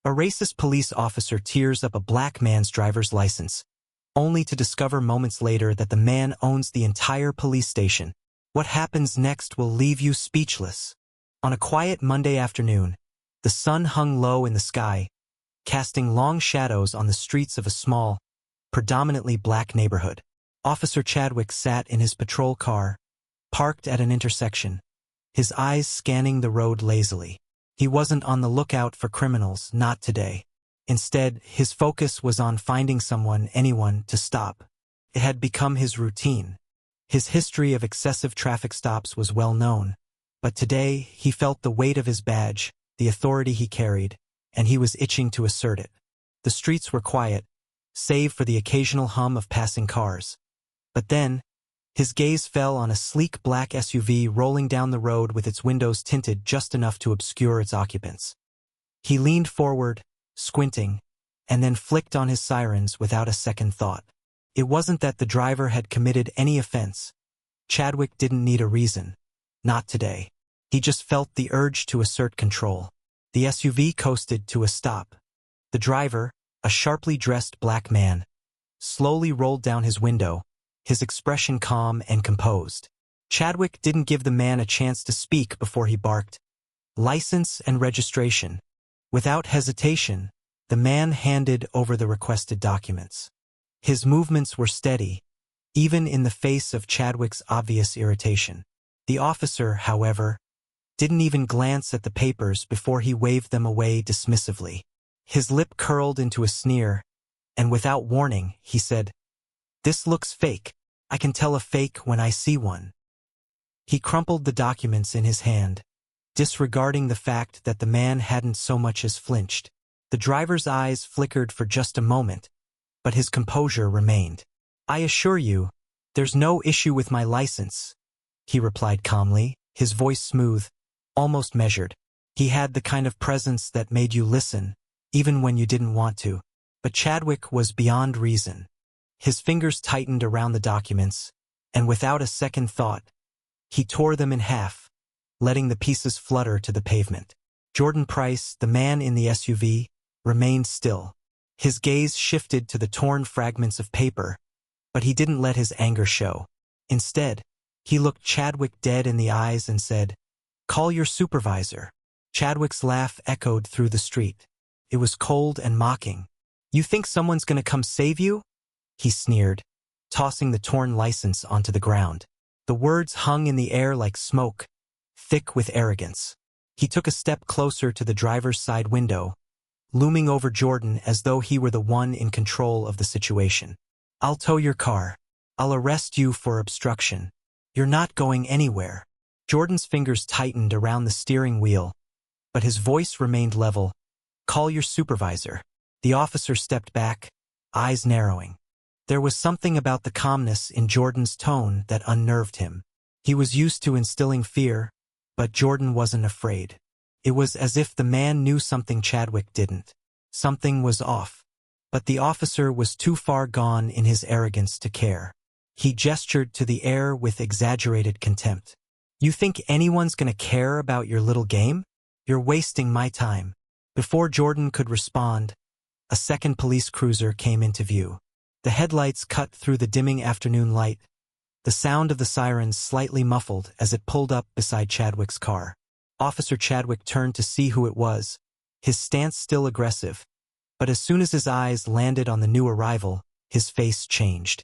A racist police officer tears up a black man's driver's license, only to discover moments later that the man owns the entire police station. What happens next will leave you speechless. On a quiet Monday afternoon, the sun hung low in the sky, casting long shadows on the streets of a small, predominantly black neighborhood. Officer Chadwick sat in his patrol car, parked at an intersection, his eyes scanning the road lazily. He wasn't on the lookout for criminals, not today. Instead, his focus was on finding anyone to stop. It had become his routine. His history of excessive traffic stops was well known, but today he felt the weight of his badge, the authority he carried, and he was itching to assert it. The streets were quiet, save for the occasional hum of passing cars. But then, his gaze fell on a sleek black SUV rolling down the road with its windows tinted just enough to obscure its occupants. He leaned forward, squinting, and then flicked on his sirens without a second thought. It wasn't that the driver had committed any offense. Chadwick didn't need a reason. Not today. He just felt the urge to assert control. The SUV coasted to a stop. The driver, a sharply dressed black man, slowly rolled down his window, his expression calm and composed. Chadwick didn't give the man a chance to speak before he barked, "License and registration." Without hesitation, the man handed over the requested documents. His movements were steady, even in the face of Chadwick's obvious irritation. The officer, however, didn't even glance at the papers before he waved them away dismissively. His lip curled into a sneer, and without warning, he said, "This looks fake. I can tell a fake when I see one." He crumpled the documents in his hand, disregarding the fact that the man hadn't so much as flinched. The driver's eyes flickered for just a moment, but his composure remained. "I assure you, there's no issue with my license," he replied calmly, his voice smooth, almost measured. He had the kind of presence that made you listen, even when you didn't want to. But Chadwick was beyond reason. His fingers tightened around the documents, and without a second thought, he tore them in half, letting the pieces flutter to the pavement. Jordan Price, the man in the SUV, remained still. His gaze shifted to the torn fragments of paper, but he didn't let his anger show. Instead, he looked Chadwick dead in the eyes and said, "Call your supervisor." Chadwick's laugh echoed through the street. It was cold and mocking. "You think someone's gonna come save you?" he sneered, tossing the torn license onto the ground. The words hung in the air like smoke, thick with arrogance. He took a step closer to the driver's side window, looming over Jordan as though he were the one in control of the situation. "I'll tow your car. I'll arrest you for obstruction. You're not going anywhere." Jordan's fingers tightened around the steering wheel, but his voice remained level. "Call your supervisor." The officer stepped back, eyes narrowing. There was something about the calmness in Jordan's tone that unnerved him. He was used to instilling fear, but Jordan wasn't afraid. It was as if the man knew something Chadwick didn't. Something was off. But the officer was too far gone in his arrogance to care. He gestured to the air with exaggerated contempt. "You think anyone's gonna care about your little game? You're wasting my time." Before Jordan could respond, a second police cruiser came into view. The headlights cut through the dimming afternoon light, the sound of the sirens slightly muffled as it pulled up beside Chadwick's car. Officer Chadwick turned to see who it was, his stance still aggressive, but as soon as his eyes landed on the new arrival, his face changed.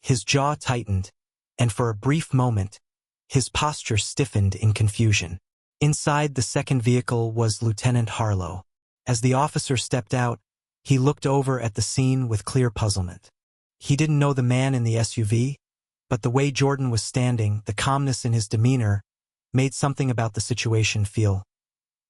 His jaw tightened, and for a brief moment, his posture stiffened in confusion. Inside the second vehicle was Lieutenant Harlow. As the officer stepped out, he looked over at the scene with clear puzzlement. He didn't know the man in the SUV, but the way Jordan was standing, the calmness in his demeanor, made something about the situation feel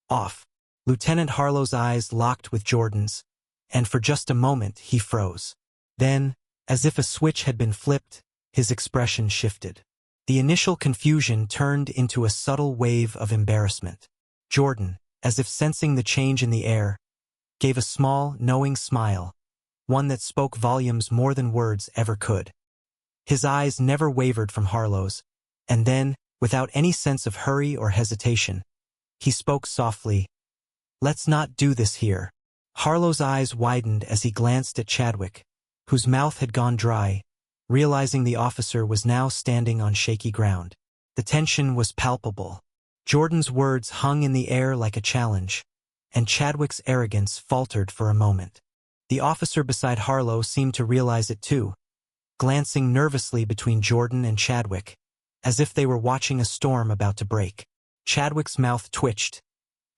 off. Lieutenant Harlow's eyes locked with Jordan's, and for just a moment he froze. Then, as if a switch had been flipped, his expression shifted. The initial confusion turned into a subtle wave of embarrassment. Jordan, as if sensing the change in the air, gave a small, knowing smile, one that spoke volumes more than words ever could. His eyes never wavered from Harlow's, and then, without any sense of hurry or hesitation, he spoke softly, "Let's not do this here. Harlow's eyes widened as he glanced at Chadwick, whose mouth had gone dry, realizing the officer was now standing on shaky ground. The tension was palpable. Jordan's words hung in the air like a challenge, and Chadwick's arrogance faltered for a moment. The officer beside Harlow seemed to realize it too, glancing nervously between Jordan and Chadwick, as if they were watching a storm about to break. Chadwick's mouth twitched,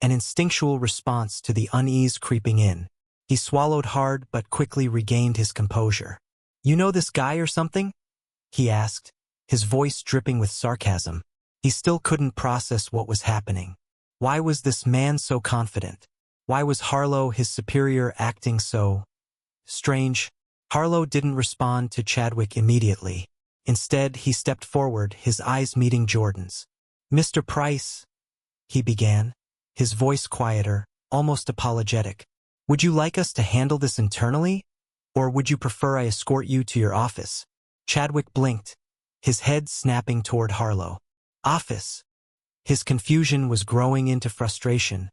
an instinctual response to the unease creeping in. He swallowed hard but quickly regained his composure. "You know this guy or something?" he asked, his voice dripping with sarcasm. He still couldn't process what was happening. Why was this man so confident? Why was Harlow, his superior, acting so strange? Harlow didn't respond to Chadwick immediately. Instead, he stepped forward, his eyes meeting Jordan's. "Mr. Price," he began, his voice quieter, almost apologetic. "Would you like us to handle this internally, or would you prefer I escort you to your office?" Chadwick blinked, his head snapping toward Harlow. Office. His confusion was growing into frustration,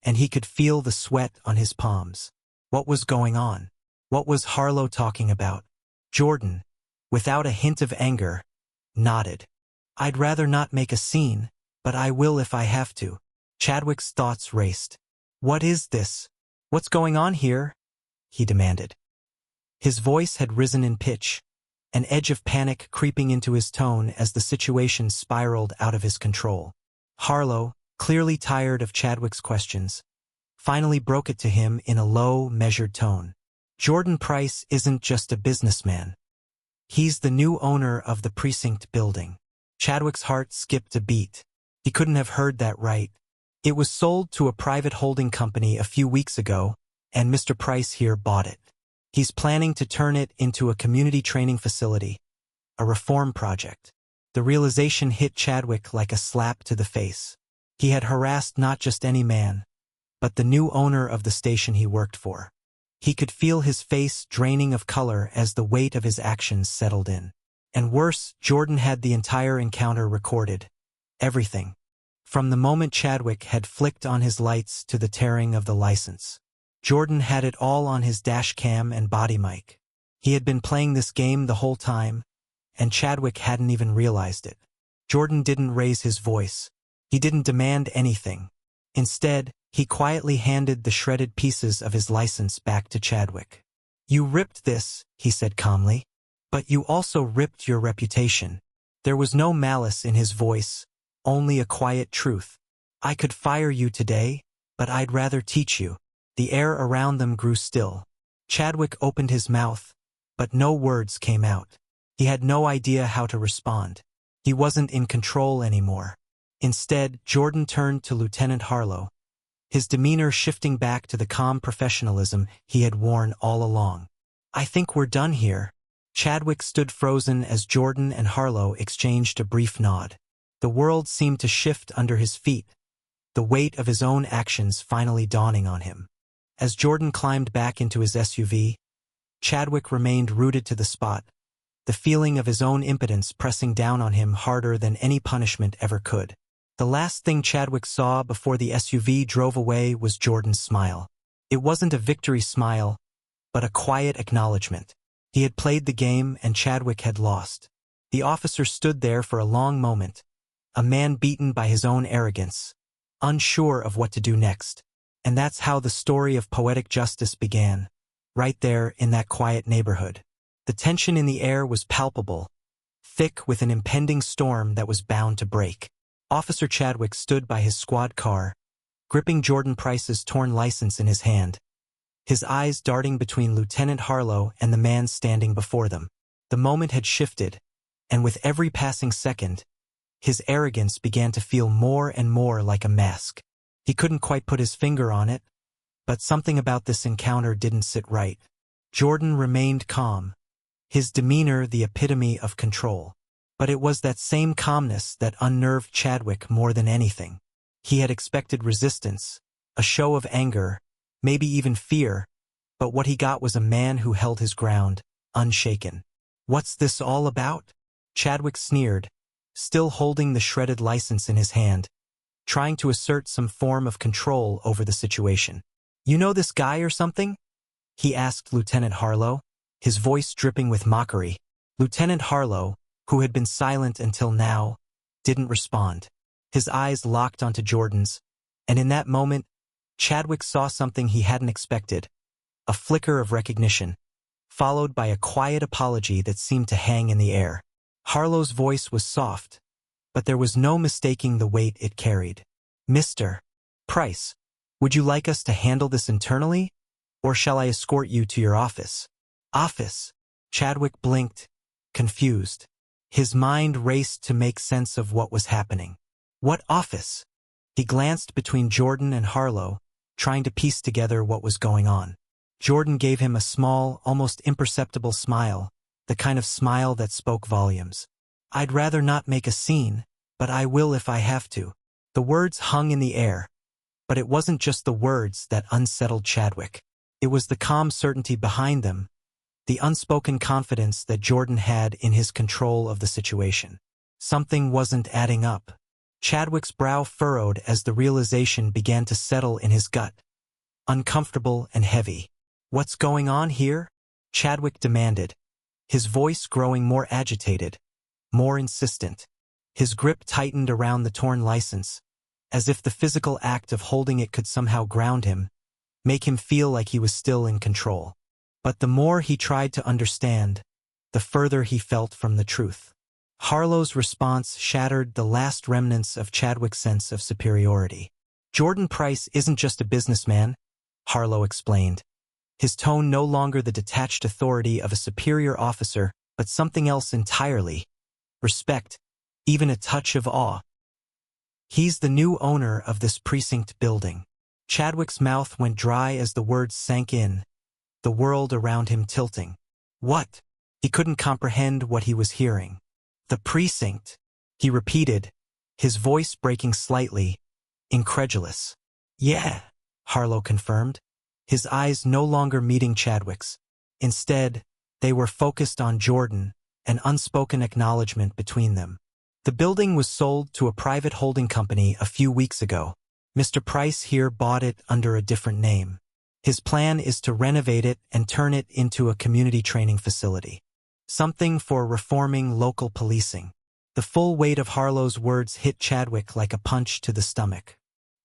and he could feel the sweat on his palms. What was going on? What was Harlow talking about? Jordan, without a hint of anger, nodded. "I'd rather not make a scene, but I will if I have to." Chadwick's thoughts raced. "What is this? What's going on here?" he demanded. His voice had risen in pitch, an edge of panic creeping into his tone as the situation spiraled out of his control. Harlow, clearly tired of Chadwick's questions, finally broke it to him in a low, measured tone. "Jordan Price isn't just a businessman. He's the new owner of the precinct building." Chadwick's heart skipped a beat. He couldn't have heard that right. It was sold to a private holding company a few weeks ago, and Mr. Price here bought it. He's planning to turn it into a community training facility, a reform project. The realization hit Chadwick like a slap to the face. He had harassed not just any man, but the new owner of the station he worked for. He could feel his face draining of color as the weight of his actions settled in. And worse, Jordan had the entire encounter recorded. Everything. From the moment Chadwick had flicked on his lights to the tearing of the license. Jordan had it all on his dash cam and body mic. He had been playing this game the whole time, and Chadwick hadn't even realized it. Jordan didn't raise his voice. He didn't demand anything. Instead, he quietly handed the shredded pieces of his license back to Chadwick. "You ripped this," he said calmly, "but you also ripped your reputation." There was no malice in his voice, only a quiet truth. "I could fire you today, but I'd rather teach you." The air around them grew still. Chadwick opened his mouth, but no words came out. He had no idea how to respond. He wasn't in control anymore. Instead, Jordan turned to Lieutenant Harlow, his demeanor shifting back to the calm professionalism he had worn all along. "I think we're done here." Chadwick stood frozen as Jordan and Harlow exchanged a brief nod. The world seemed to shift under his feet, the weight of his own actions finally dawning on him. As Jordan climbed back into his SUV, Chadwick remained rooted to the spot, the feeling of his own impotence pressing down on him harder than any punishment ever could. The last thing Chadwick saw before the SUV drove away was Jordan's smile. It wasn't a victory smile, but a quiet acknowledgement. He had played the game and Chadwick had lost. The officer stood there for a long moment, a man beaten by his own arrogance, unsure of what to do next. And that's how the story of poetic justice began, right there in that quiet neighborhood. The tension in the air was palpable, thick with an impending storm that was bound to break. Officer Chadwick stood by his squad car, gripping Jordan Price's torn license in his hand, his eyes darting between Lieutenant Harlow and the man standing before them. The moment had shifted, and with every passing second, his arrogance began to feel more and more like a mask. He couldn't quite put his finger on it, but something about this encounter didn't sit right. Jordan remained calm, his demeanor the epitome of control. But it was that same calmness that unnerved Chadwick more than anything. He had expected resistance, a show of anger, maybe even fear, but what he got was a man who held his ground, unshaken. "What's this all about?" Chadwick sneered, still holding the shredded license in his hand, trying to assert some form of control over the situation. You know this guy or something? He asked Lieutenant Harlow, his voice dripping with mockery. Lieutenant Harlow, who had been silent until now, didn't respond. His eyes locked onto Jordan's, and in that moment, Chadwick saw something he hadn't expected, a flicker of recognition, followed by a quiet apology that seemed to hang in the air. Harlow's voice was soft, but there was no mistaking the weight it carried. Mr. Price, would you like us to handle this internally, or shall I escort you to your office? Office? Chadwick blinked, confused. His mind raced to make sense of what was happening. What office? He glanced between Jordan and Harlow, trying to piece together what was going on. Jordan gave him a small, almost imperceptible smile, the kind of smile that spoke volumes. I'd rather not make a scene, but I will if I have to. The words hung in the air, but it wasn't just the words that unsettled Chadwick. It was the calm certainty behind them, the unspoken confidence that Jordan had in his control of the situation. Something wasn't adding up. Chadwick's brow furrowed as the realization began to settle in his gut, uncomfortable and heavy. What's going on here? Chadwick demanded, his voice growing more agitated, more insistent. His grip tightened around the torn license, as if the physical act of holding it could somehow ground him, make him feel like he was still in control. But the more he tried to understand, the further he felt from the truth. Harlow's response shattered the last remnants of Chadwick's sense of superiority. Jordan Price isn't just a businessman, Harlow explained, his tone no longer the detached authority of a superior officer, but something else entirely. Respect, even a touch of awe. He's the new owner of this precinct building. Chadwick's mouth went dry as the words sank in, the world around him tilting. What? He couldn't comprehend what he was hearing. The precinct, he repeated, his voice breaking slightly, incredulous. Yeah, Harlow confirmed, his eyes no longer meeting Chadwick's. Instead, they were focused on Jordan, an unspoken acknowledgement between them. The building was sold to a private holding company a few weeks ago. Mr. Price here bought it under a different name. His plan is to renovate it and turn it into a community training facility. Something for reforming local policing. The full weight of Harlow's words hit Chadwick like a punch to the stomach.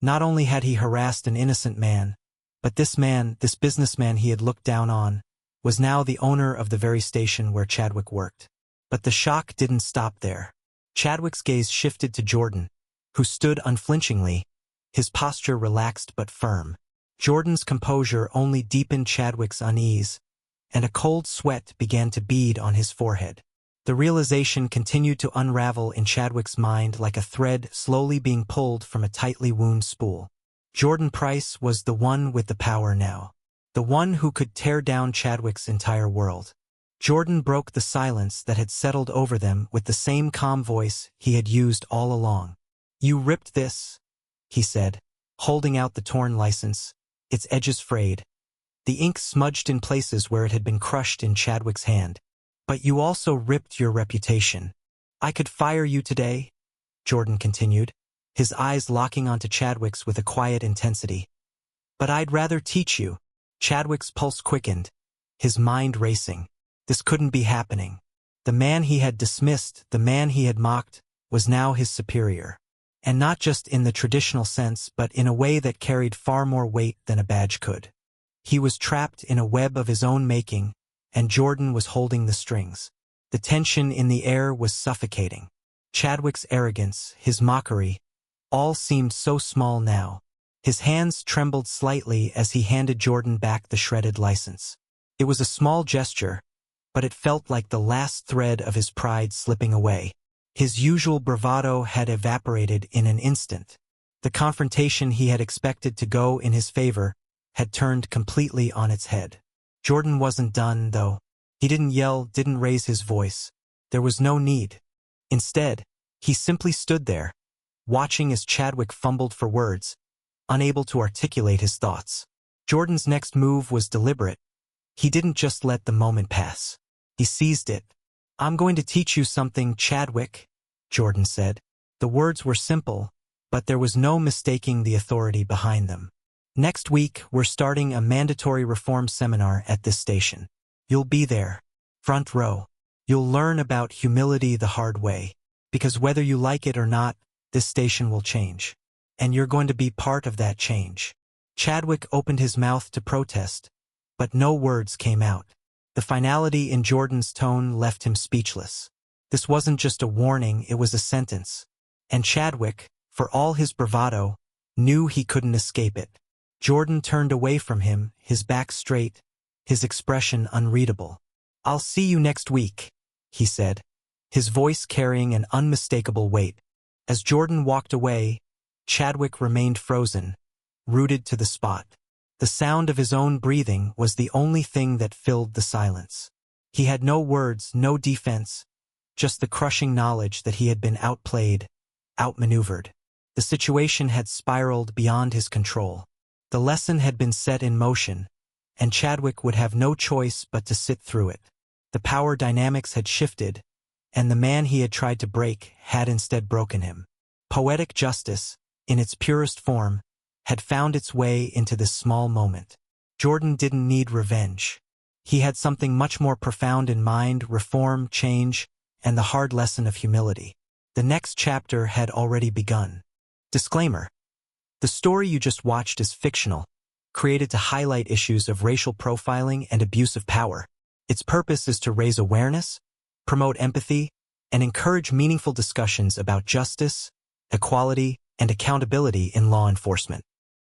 Not only had he harassed an innocent man, but this businessman he had looked down on, was now the owner of the very station where Chadwick worked. But the shock didn't stop there. Chadwick's gaze shifted to Jordan, who stood unflinchingly, his posture relaxed but firm. Jordan's composure only deepened Chadwick's unease, and a cold sweat began to bead on his forehead. The realization continued to unravel in Chadwick's mind like a thread slowly being pulled from a tightly wound spool. Jordan Price was the one with the power now, the one who could tear down Chadwick's entire world. Jordan broke the silence that had settled over them with the same calm voice he had used all along. You ripped this, he said, holding out the torn license, its edges frayed, the ink smudged in places where it had been crushed in Chadwick's hand. But you also ripped your reputation. I could fire you today, Jordan continued, his eyes locking onto Chadwick's with a quiet intensity. But I'd rather teach you. Chadwick's pulse quickened, his mind racing. This couldn't be happening. The man he had dismissed, the man he had mocked, was now his superior. And not just in the traditional sense, but in a way that carried far more weight than a badge could. He was trapped in a web of his own making, and Jordan was holding the strings. The tension in the air was suffocating. Chadwick's arrogance, his mockery, all seemed so small now. His hands trembled slightly as he handed Jordan back the shredded license. It was a small gesture, but it felt like the last thread of his pride slipping away. His usual bravado had evaporated in an instant. The confrontation he had expected to go in his favor had turned completely on its head. Jordan wasn't done, though. He didn't yell, didn't raise his voice. There was no need. Instead, he simply stood there, watching as Chadwick fumbled for words, unable to articulate his thoughts. Jordan's next move was deliberate. He didn't just let the moment pass. He seized it. I'm going to teach you something, Chadwick, Jordan said. The words were simple, but there was no mistaking the authority behind them. Next week, we're starting a mandatory reform seminar at this station. You'll be there, front row. You'll learn about humility the hard way, because whether you like it or not, this station will change. And you're going to be part of that change. Chadwick opened his mouth to protest, but no words came out. The finality in Jordan's tone left him speechless. This wasn't just a warning, it was a sentence. And Chadwick, for all his bravado, knew he couldn't escape it. Jordan turned away from him, his back straight, his expression unreadable. "I'll see you next week," he said, his voice carrying an unmistakable weight. As Jordan walked away, Chadwick remained frozen, rooted to the spot. The sound of his own breathing was the only thing that filled the silence. He had no words, no defense, just the crushing knowledge that he had been outplayed, outmaneuvered. The situation had spiraled beyond his control. The lesson had been set in motion, and Chadwick would have no choice but to sit through it. The power dynamics had shifted, and the man he had tried to break had instead broken him. Poetic justice, in its purest form, had found its way into this small moment. Jordan didn't need revenge. He had something much more profound in mind: reform, change, and the hard lesson of humility. The next chapter had already begun. Disclaimer: the story you just watched is fictional, created to highlight issues of racial profiling and abuse of power. Its purpose is to raise awareness, promote empathy, and encourage meaningful discussions about justice, equality, and accountability in law enforcement.